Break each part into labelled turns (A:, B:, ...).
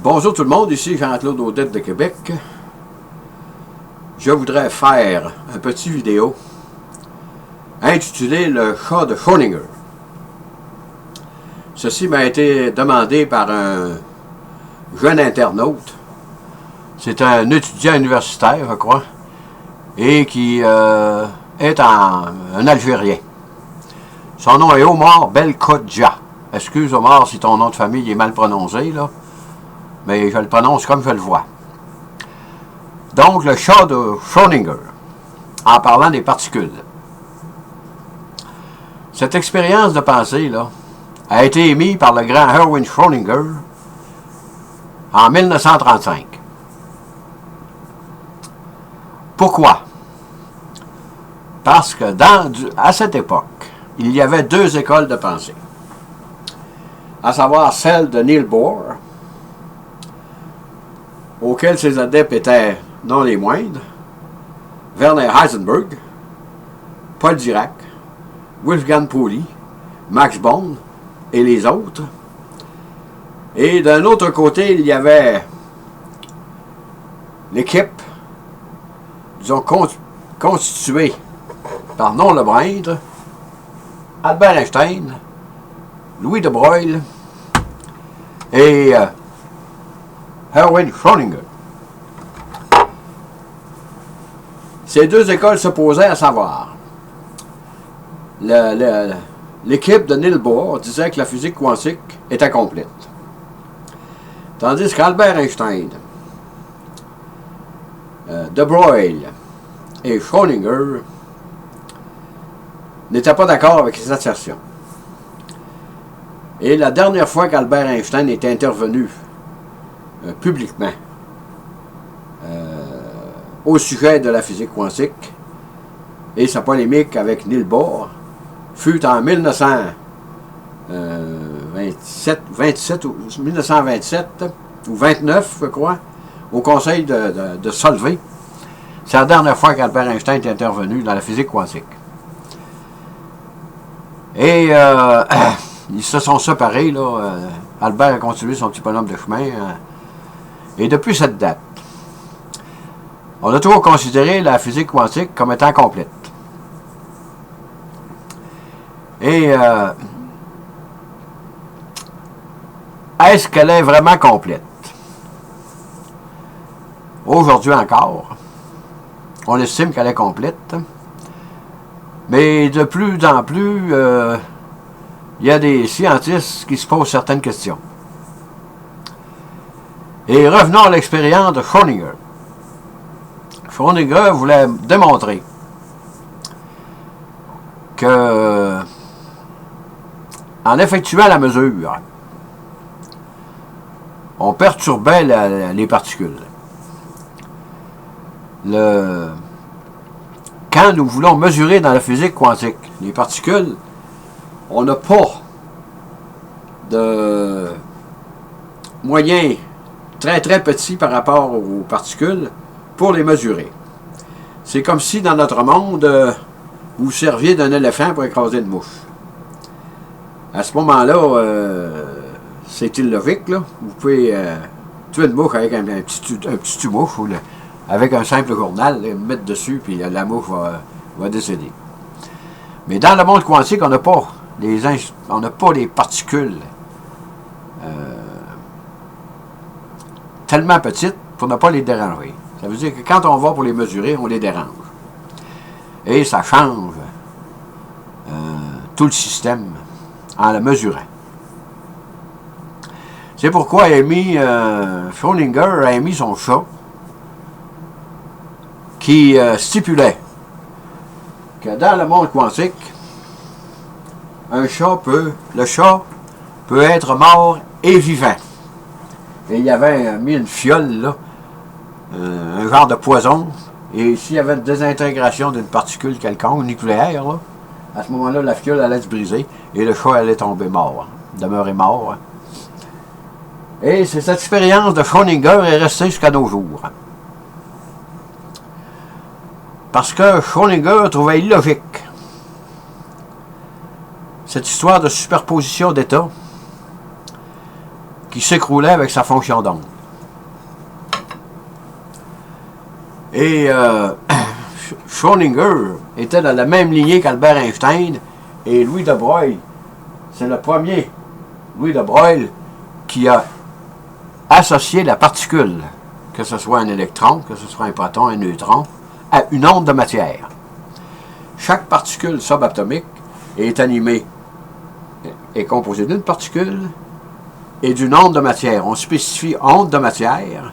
A: Bonjour tout le monde, ici Jean-Claude Audette de Québec. Je voudrais faire un petit vidéo intitulé Le chat de Schrödinger. Ceci m'a été demandé par un jeune internaute. C'est un étudiant universitaire, je crois, et qui est un Algérien. Son nom est Omar Belkhodja. Excuse Omar si ton nom de famille est mal prononcé, là. Mais je le prononce comme je le vois. Donc, le chat de Schrödinger, en parlant des particules. Cette expérience de pensée, là, a été émise par le grand Erwin Schrödinger en 1935. Pourquoi? Parce que à cette époque, il y avait deux écoles de pensée, à savoir celle de Niels Bohr, auxquels ses adeptes étaient non les moindres, Werner Heisenberg, Paul Dirac, Wolfgang Pauli, Max Born et les autres. Et d'un autre côté, il y avait l'équipe, disons, constituée par non le moindre, Albert Einstein, Louis de Broglie et Erwin Schrödinger. Ces deux écoles s'opposaient, à savoir l'équipe de Niels Bohr disait que la physique quantique était complète, tandis qu'Albert Einstein, de Broglie et Schrödinger n'étaient pas d'accord avec ces assertions. Et la dernière fois qu'Albert Einstein était intervenu publiquement au sujet de la physique quantique et sa polémique avec Niels Bohr fut en 1927 ou 29, je crois, au conseil de Solvay. C'est la dernière fois qu'Albert Einstein est intervenu dans la physique quantique. Et ils se sont séparés, là. Albert a continué son petit bonhomme de chemin. Et depuis cette date, on a toujours considéré la physique quantique comme étant complète. Et est-ce qu'elle est vraiment complète? Aujourd'hui encore, on estime qu'elle est complète. Mais de plus en plus, il y a des scientistes qui se posent certaines questions. Et revenons à l'expérience de Schrödinger. Schrödinger voulait démontrer que, en effectuant la mesure, on perturbait les particules. Quand nous voulons mesurer dans la physique quantique les particules, on n'a pas de moyen très très petit par rapport aux particules pour les mesurer. C'est comme si dans notre monde, vous serviez d'un éléphant pour écraser une mouche. À ce moment-là, c'est illogique, là. Vous pouvez tuer une mouche avec un petit tue-mouche ou avec un simple journal, le mettre dessus, puis la mouche va décéder. Mais dans le monde quantique, on n'a pas les particules tellement petites pour ne pas les déranger. Ça veut dire que quand on va pour les mesurer, on les dérange. Et ça change tout le système en le mesurant. C'est pourquoi Schrödinger a émis son chat qui stipulait que dans le monde quantique, le chat peut être mort et vivant. Et il avait mis une fiole, là, un genre de poison, et s'il y avait une désintégration d'une particule quelconque, nucléaire, là, à ce moment-là, la fiole allait se briser, et le chat allait tomber mort, demeurer mort. Et cette expérience de Schrödinger est restée jusqu'à nos jours. Parce que Schrödinger trouvait illogique cette histoire de superposition d'états qui s'écroulait avec sa fonction d'onde. Et Schrödinger était dans la même lignée qu'Albert Einstein, et Louis de Broglie, c'est le premier, Louis de Broglie, qui a associé la particule, que ce soit un électron, que ce soit un proton, un neutron, à une onde de matière. Chaque particule subatomique est animée, est composée d'une particule et d'une onde de matière. On spécifie onde de matière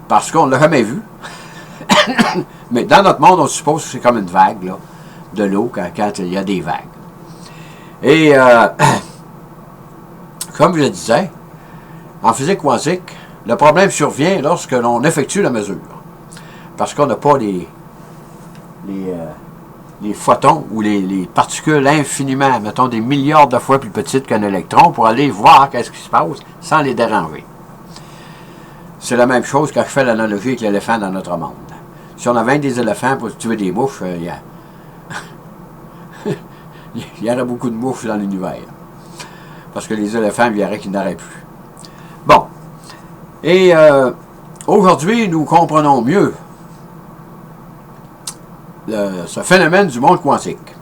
A: parce qu'on ne l'a jamais vu. Mais dans notre monde, on suppose que c'est comme une vague là, de l'eau quand il y a des vagues. Et comme je le disais, en physique quantique, le problème survient lorsque l'on effectue la mesure. Parce qu'on n'a pas les photons ou les particules infiniment, mettons des milliards de fois plus petites qu'un électron pour aller voir qu'est-ce qui se passe sans les déranger. C'est la même chose quand je fais l'analogie avec l'éléphant dans notre monde. Si on avait des éléphants pour tuer des mouches, il y aurait beaucoup de mouches dans l'univers. Parce que les éléphants verraient qu'ils n'auraient plus. Bon. Et aujourd'hui, nous comprenons mieux ce phénomène du monde quantique,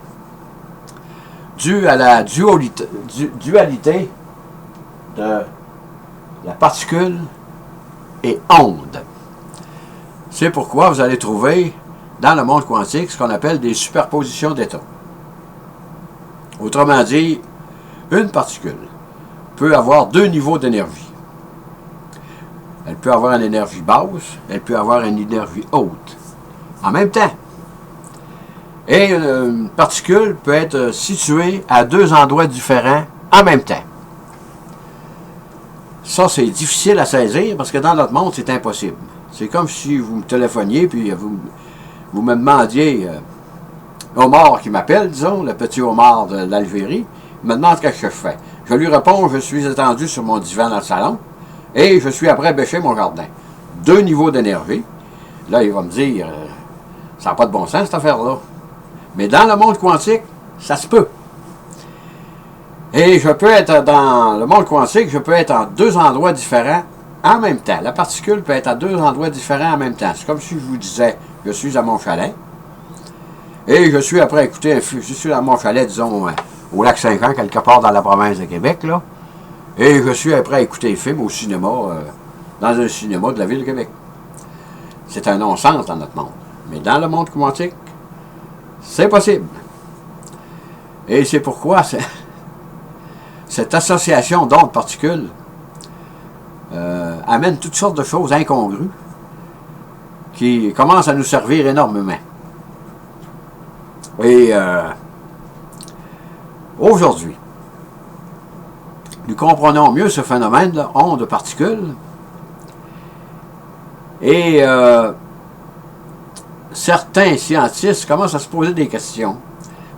A: dû à la dualité de la particule et onde. C'est pourquoi vous allez trouver dans le monde quantique ce qu'on appelle des superpositions d'états. Autrement dit, une particule peut avoir deux niveaux d'énergie. Elle peut avoir une énergie basse, elle peut avoir une énergie haute, en même temps. Et une particule peut être située à deux endroits différents en même temps. Ça, c'est difficile à saisir parce que dans notre monde, c'est impossible. C'est comme si vous me téléphoniez puis vous me demandiez, Omar qui m'appelle, disons, le petit Omar de l'Algérie, me demande ce que je fais. Je lui réponds, je suis étendu sur mon divan dans le salon et je suis après bêcher mon jardin. Deux niveaux d'énergie. Là, il va me dire, ça n'a pas de bon sens cette affaire-là. Mais dans le monde quantique, ça se peut. Et je peux être dans le monde quantique, je peux être en deux endroits différents en même temps. La particule peut être à deux endroits différents en même temps. C'est comme si je vous disais, je suis à mon chalet, et je suis après écouter un film. Je suis à mon chalet, disons, au lac Saint-Jean, quelque part dans la province de Québec, là, et je suis après à écouter un film au cinéma, dans un cinéma de la ville de Québec. C'est un non-sens dans notre monde. Mais dans le monde quantique, c'est possible. Et c'est pourquoi cette association d'ondes-particules amène toutes sortes de choses incongrues qui commencent à nous servir énormément. Et aujourd'hui, nous comprenons mieux ce phénomène de ondes-particules et certains scientifiques commencent à se poser des questions.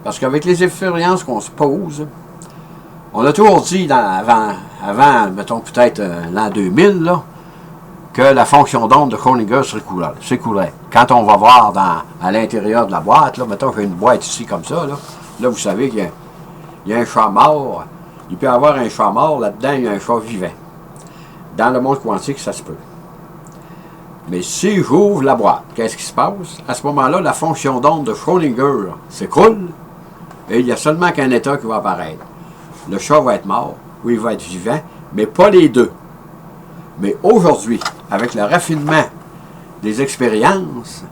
A: Parce qu'avec les expériences qu'on se pose, on a toujours dit avant mettons peut-être l'an 2000, là, que la fonction d'onde de Schrödinger s'écoulerait. Quand on va voir à l'intérieur de la boîte, là, mettons j'ai une boîte ici comme ça, là vous savez qu'il y a un chat mort. Il peut y avoir un chat mort, là-dedans il y a un chat vivant. Dans le monde quantique, ça se peut. Mais si j'ouvre la boîte, qu'est-ce qui se passe? À ce moment-là, la fonction d'onde de Schrödinger s'écroule et il n'y a seulement qu'un état qui va apparaître. Le chat va être mort ou il va être vivant, mais pas les deux. Mais aujourd'hui, avec le raffinement des expériences,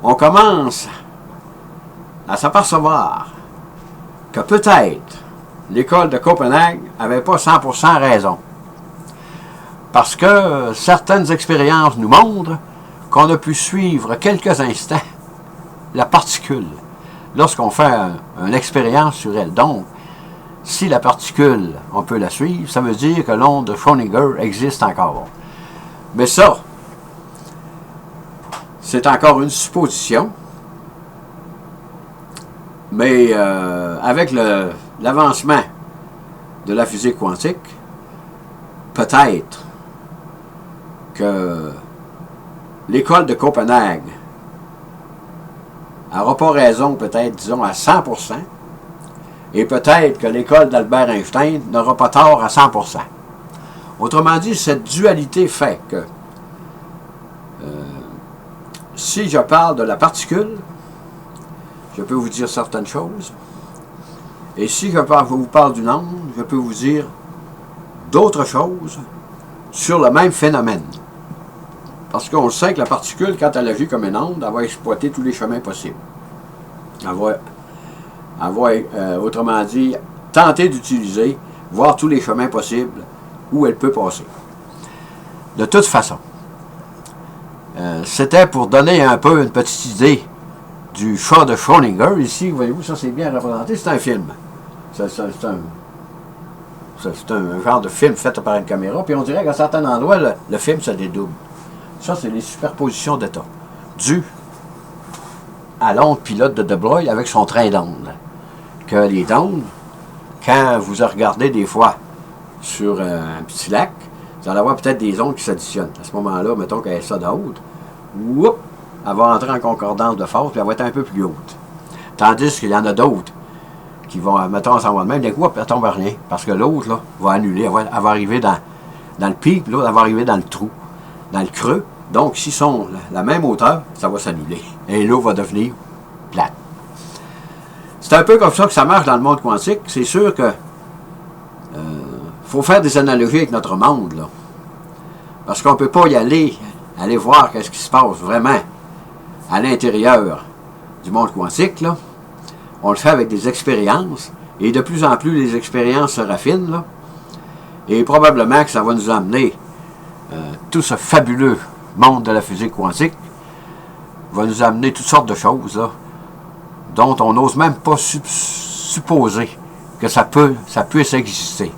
A: on commence à s'apercevoir que peut-être l'école de Copenhague n'avait pas 100% raison. Parce que certaines expériences nous montrent qu'on a pu suivre quelques instants la particule lorsqu'on fait une expérience sur elle. Donc, si la particule, on peut la suivre, ça veut dire que l'onde de Schrödinger existe encore. Mais ça, c'est encore une supposition. Mais avec l'avancement de la physique quantique, peut-être que l'école de Copenhague n'aura pas raison, peut-être, disons, à 100%, et peut-être que l'école d'Albert Einstein n'aura pas tort à 100%. Autrement dit, cette dualité fait que si je parle de la particule, je peux vous dire certaines choses. Et si je vous parle d'une onde, je peux vous dire d'autres choses sur le même phénomène. Parce qu'on sait que la particule, quand elle agit comme une onde, elle va exploiter tous les chemins possibles. Elle va autrement dit, tenter d'utiliser, voir tous les chemins possibles où elle peut passer. De toute façon, c'était pour donner un peu une petite idée du chat de Schrödinger. Ici, voyez-vous, ça c'est bien représenté, c'est un film. C'est un genre de film fait par une caméra, puis on dirait qu'à certains endroits, le film se dédouble. Ça, c'est les superpositions d'état, dues à l'onde pilote de De Broglie avec son train d'onde. Que les ondes, quand vous regardez des fois sur un petit lac, vous allez avoir peut-être des ondes qui s'additionnent. À ce moment-là, mettons qu'elle est ça de haute, whoop, elle va entrer en concordance de force, puis elle va être un peu plus haute. Tandis qu'il y en a d'autres qui vont, mettons, s'en va de même, d'un coup, elle tombe à rien. Parce que l'autre, là, va annuler, elle va arriver dans le pic, puis l'autre, elle va arriver dans le trou, dans le creux. Donc, s'ils sont la même hauteur, ça va s'annuler. Et l'eau va devenir plate. C'est un peu comme ça que ça marche dans le monde quantique. C'est sûr que faut faire des analogies avec notre monde, là. Parce qu'on ne peut pas y aller voir qu'est-ce qui se passe vraiment à l'intérieur du monde quantique, là. On le fait avec des expériences, et de plus en plus, les expériences se raffinent, là. Et probablement que ça va nous amener tout ce fabuleux monde de la physique quantique va nous amener toutes sortes de choses, là, dont on n'ose même pas supposer que ça puisse exister.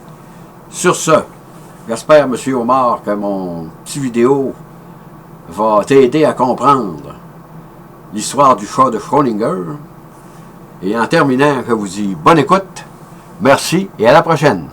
A: Sur ce, j'espère, M. Omar, que mon petit vidéo va t'aider à comprendre l'histoire du chat de Schrödinger. Et en terminant, je vous dis bonne écoute, merci et à la prochaine.